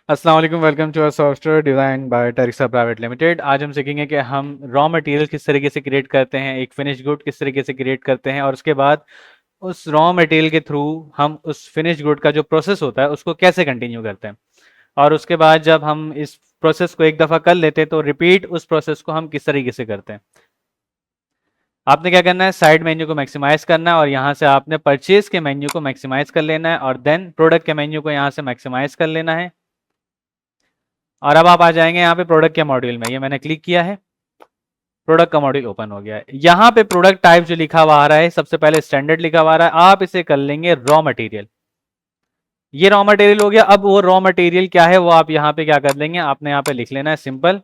अस्सलाम वालेकुम, welcome to our software design by Terixa private limited. आज हम सीखेंगे कि हम रॉ मटेरियल किस तरीके से क्रिएट करते हैं, एक फिनिश गुड किस तरीके से क्रिएट करते हैं और उसके बाद उस रॉ मटेरियल के थ्रू हम उस फिनिश गुड का जो प्रोसेस होता है उसको कैसे कंटिन्यू करते हैं। और उसके बाद जब हम इस प्रोसेस को एक दफ़ा कर लेते हैं तो रिपीट उस प्रोसेस को हम किस तरीके से करते हैं। आपने क्या करना है, साइड मेन्यू को मैक्सिमाइज करना है और यहाँ से आपने परचेज के मेन्यू को मैक्सिमाइज कर लेना है और देन प्रोडक्ट के मेन्यू को यहाँ से मैक्सिमाइज कर लेना है। और अब आप आ जाएंगे यहाँ पे प्रोडक्ट के मॉड्यूल में, ये मैंने क्लिक किया है, प्रोडक्ट का मॉड्यूल ओपन हो गया है। यहाँ पे प्रोडक्ट टाइप जो लिखा हुआ आ रहा है, सबसे पहले स्टैंडर्ड लिखा हुआ आ रहा है, आप इसे कर लेंगे रॉ मटेरियल। ये रॉ मटेरियल हो गया। अब वो रॉ मटेरियल क्या है वो आप यहाँ पे क्या कर लेंगे, आपने यहाँ पे लिख लेना है सिंपल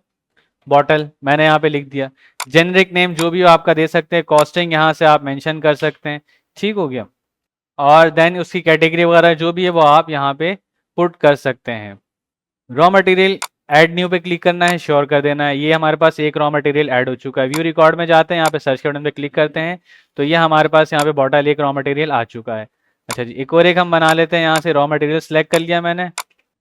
बॉटल, मैंने यहाँ पे लिख दिया। जेनरिक नेम जो भी हो आपका दे सकते हैं, कॉस्टिंग यहाँ से आप मेंशन कर सकते हैं, ठीक हो गया। और देन उसकी कैटेगरी वगैरह जो भी है वो आप यहाँ पे पुट कर सकते हैं। रॉ मटेरियल ऐड न्यू पे क्लिक करना है, श्योर कर देना है। ये हमारे पास एक रॉ मटेरियल ऐड हो चुका है। व्यू रिकॉर्ड में जाते हैं, यहाँ पे सर्च के बटन पे क्लिक करते हैं तो ये हमारे पास यहाँ पे बॉटल एक रॉ मटेरियल आ चुका है। अच्छा जी, एक और एक हम बना लेते हैं। यहाँ से रॉ मटेरियल सेलेक्ट कर लिया मैंने,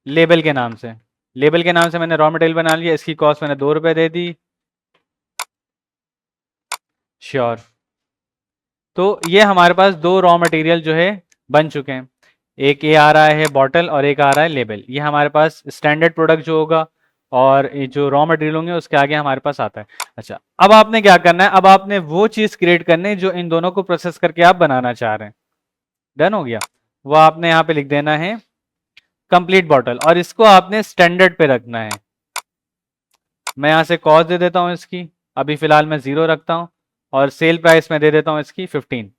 लेबल के नाम से, लेबल के नाम से मैंने रॉ मटेरियल बना लिया। इसकी कॉस्ट मैंने 2 रुपये दे दी, श्योर। तो ये हमारे पास 2 रॉ मटेरियल जो है बन चुके हैं। एक ये आ रहा है बॉटल और एक आ रहा है लेबल। ये हमारे पास स्टैंडर्ड प्रोडक्ट जो होगा और ये जो रॉ मटेरियल होंगे उसके आगे हमारे पास आता है। अच्छा, अब आपने क्या करना है, अब आपने वो चीज़ क्रिएट करनी है जो इन दोनों को प्रोसेस करके आप बनाना चाह रहे हैं। डन हो गया। वो आपने यहाँ पे लिख देना है कंप्लीट बॉटल और इसको आपने स्टैंडर्ड पे रखना है। मैं यहाँ से कॉस्ट दे देता हूँ इसकी, अभी फिलहाल मैं 0 रखता हूँ और सेल प्राइस में दे देता हूँ इसकी 15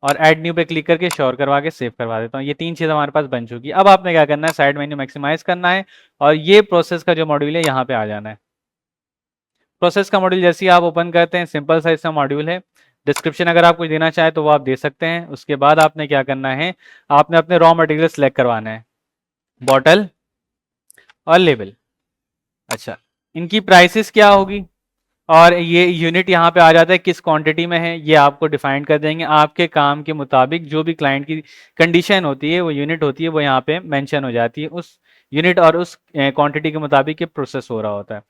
और ऐड न्यू पे क्लिक करके श्योर करवा के सेव करवा देता हूँ। ये 3 चीज़ हमारे पास बन चुकी है। अब आपने क्या करना है, साइड मेन्यू मैक्सिमाइज करना है और ये प्रोसेस का जो मॉड्यूल है यहाँ पे आ जाना है। प्रोसेस का मॉड्यूल जैसे ही आप ओपन करते हैं, सिंपल सा इसका मॉड्यूल है। डिस्क्रिप्शन अगर आप कुछ देना चाहें तो वो आप दे सकते हैं। उसके बाद आपने क्या करना है, आपने अपने रॉ मटेरियल सेलेक्ट करवाना है, बॉटल और लेबल। अच्छा, इनकी प्राइसेस क्या होगी और ये यूनिट यहाँ पे आ जाता है, किस क्वांटिटी में है ये आपको डिफाइन कर देंगे। आपके काम के मुताबिक जो भी क्लाइंट की कंडीशन होती है, वो यूनिट होती है, वो यहाँ पे मेंशन हो जाती है। उस यूनिट और उस क्वांटिटी के मुताबिक ये प्रोसेस हो रहा होता है।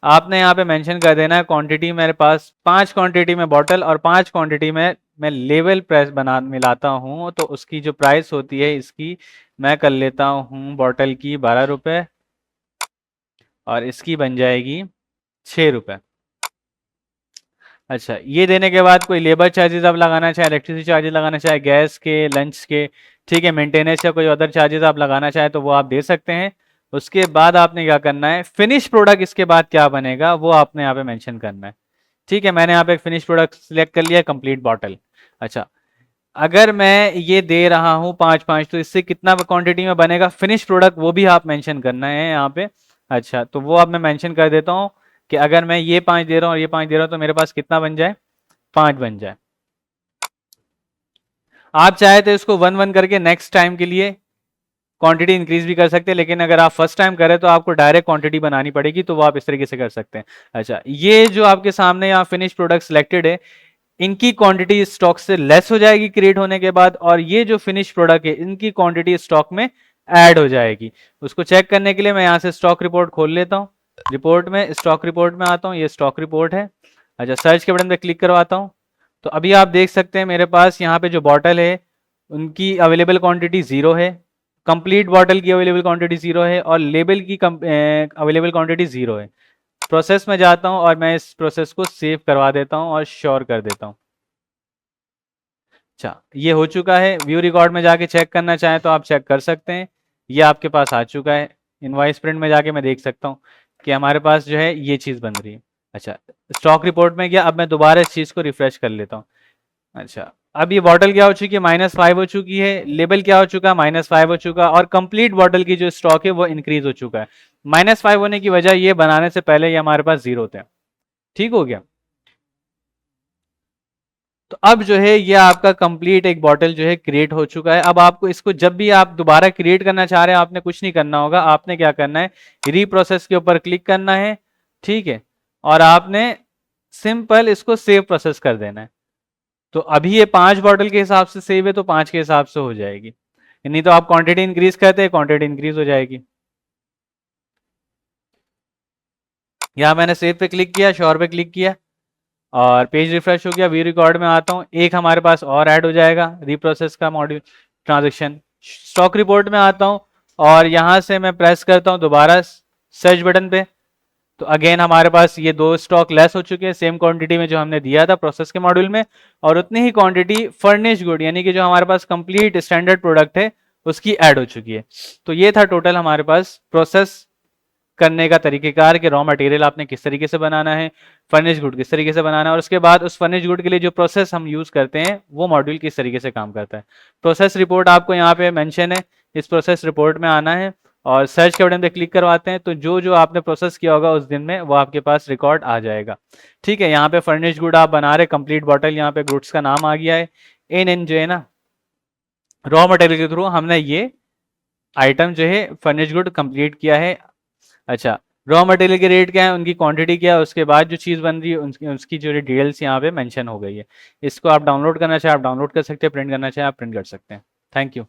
आपने यहाँ पे मेंशन कर देना है क्वांटिटी मेरे पास 5 क्वांटिटी में बॉटल और 5 क्वांटिटी में मैं लेवल प्रेस बना मिलाता हूँ, तो उसकी जो प्राइस होती है इसकी मैं कर लेता हूँ बॉटल की 12 रुपये और इसकी बन जाएगी 6 रुपये। अच्छा, ये देने के बाद कोई लेबर चार्जेस आप लगाना चाहे, इलेक्ट्रिसिटी चार्जेस लगाना चाहे, गैस के, लंच के, ठीक है, मेंटेनेंस या कोई अदर चार्जेस आप लगाना चाहे तो वो आप दे सकते हैं। उसके बाद आपने क्या करना है, फिनिश प्रोडक्ट इसके बाद क्या बनेगा वो आपने यहाँ पे मेंशन करना है। ठीक है, मैंने यहाँ पे एक फिनिश प्रोडक्ट सिलेक्ट कर लिया, कंप्लीट बॉटल। अच्छा, अगर मैं ये दे रहा हूँ 5-5 तो इससे कितना क्वांटिटी में बनेगा फिनिश प्रोडक्ट, वो भी आप मेंशन करना है यहाँ पे। अच्छा, तो वो अब मैं मेंशन कर देता हूँ कि अगर मैं ये 5 दे रहा हूँ और ये 5 दे रहा हूँ तो मेरे पास कितना बन जाए, 5 बन जाए। आप चाहे तो इसको 1-1 करके नेक्स्ट टाइम के लिए क्वांटिटी इंक्रीज भी कर सकते हैं, लेकिन अगर आप फर्स्ट टाइम करें तो आपको डायरेक्ट क्वांटिटी बनानी पड़ेगी, तो वो आप इस तरीके से कर सकते हैं। अच्छा, ये जो आपके सामने यहाँ फिनिश प्रोडक्ट सिलेक्टेड है, इनकी क्वांटिटी स्टॉक से लेस हो जाएगी क्रिएट होने के बाद, और ये जो फिनिश प्रोडक्ट है इनकी क्वांटिटी स्टॉक में ऐड हो जाएगी। उसको चेक करने के लिए मैं यहाँ से स्टॉक रिपोर्ट खोल लेता हूँ। रिपोर्ट में, स्टॉक रिपोर्ट में आता हूँ, ये स्टॉक रिपोर्ट है। अच्छा, सर्च के बटन पे क्लिक करवाता हूँ तो अभी आप देख सकते हैं मेरे पास यहाँ पे जो बॉटल है उनकी अवेलेबल क्वांटिटी 0 है, कंप्लीट बॉटल की अवेलेबल क्वांटिटी 0 है और लेबल की अवेलेबल क्वांटिटी 0 है। प्रोसेस में जाता हूँ और मैं इस प्रोसेस को सेव करवा देता हूँ और श्योर कर देता हूँ। अच्छा, ये हो चुका है। व्यू रिकॉर्ड में जाके चेक करना चाहें तो आप चेक कर सकते हैं, ये आपके पास आ चुका है। इनवाइस प्रिंट में जाके मैं देख सकता हूँ कि हमारे पास जो है ये चीज़ बन रही है। अच्छा, स्टॉक रिपोर्ट में गया, अब मैं दोबारा इस चीज़ को रिफ्रेश कर लेता हूँ। अच्छा, अब ये बॉटल क्या हो चुकी है, -5 हो चुकी है। लेबल क्या हो चुका है, -5 हो चुका, और कंप्लीट बॉटल की जो स्टॉक है वो इंक्रीज हो चुका है। -5 होने की वजह ये बनाने से पहले ये हमारे पास 0 थे। ठीक हो गया। तो अब जो है ये आपका कंप्लीट एक बॉटल जो है क्रिएट हो चुका है। अब आपको इसको जब भी आप दोबारा क्रिएट करना चाह रहे हैं, आपने कुछ नहीं करना होगा। आपने क्या करना है, रीप्रोसेस के ऊपर क्लिक करना है, ठीक है, और आपने सिंपल इसको सेव प्रोसेस कर देना है। तो अभी ये 5 बॉटल के हिसाब से सेव है तो 5 के हिसाब से हो जाएगी। नहीं तो आप क्वांटिटी इंक्रीज करते हैं, क्वांटिटी इंक्रीज हो जाएगी। यहाँ मैंने सेव पे क्लिक किया, श्योर पे क्लिक किया और पेज रिफ्रेश हो गया। व्यू रिकॉर्ड में आता हूँ, एक हमारे पास और ऐड हो जाएगा रिप्रोसेस का मॉड्यूल ट्रांजेक्शन। स्टॉक रिपोर्ट में आता हूँ और यहाँ से मैं प्रेस करता हूँ दोबारा सर्च बटन पे, तो अगेन हमारे पास ये दो स्टॉक लेस हो चुके हैं सेम क्वांटिटी में जो हमने दिया था प्रोसेस के मॉड्यूल में, और उतनी ही क्वांटिटी फर्निश गुड यानी कि जो हमारे पास कंप्लीट स्टैंडर्ड प्रोडक्ट है उसकी ऐड हो चुकी है। तो ये था टोटल हमारे पास प्रोसेस करने का तरीकेकार कि रॉ मटेरियल आपने किस तरीके से बनाना है, फर्निश गुड किस तरीके से बनाना है, और उसके बाद उस फर्निश गुड के लिए जो प्रोसेस हम यूज करते हैं वो मॉड्यूल किस तरीके से काम करता है। प्रोसेस रिपोर्ट आपको यहाँ पे मेंशन है, इस प्रोसेस रिपोर्ट में आना है और सर्च के बटन पे क्लिक करवाते हैं तो जो जो आपने प्रोसेस किया होगा उस दिन में वो आपके पास रिकॉर्ड आ जाएगा। ठीक है, यहाँ पे फर्निश गुड आप बना रहे कंप्लीट बॉटल, यहाँ पे गुड्स का नाम आ गया है एन जो है ना, रॉ मटेरियल के थ्रू हमने ये आइटम जो है फर्निश गुड कंप्लीट किया है। अच्छा, रॉ मटेरियल के रेट क्या है, उनकी क्वांटिटी क्या है, उसके बाद जो चीज़ बन रही है उसकी जो डिटेल्स यहाँ पे मेंशन हो गई है। इसको आप डाउनलोड करना चाहे आप डाउनलोड कर सकते हैं, प्रिंट करना चाहे आप प्रिंट कर सकते हैं। Thank you.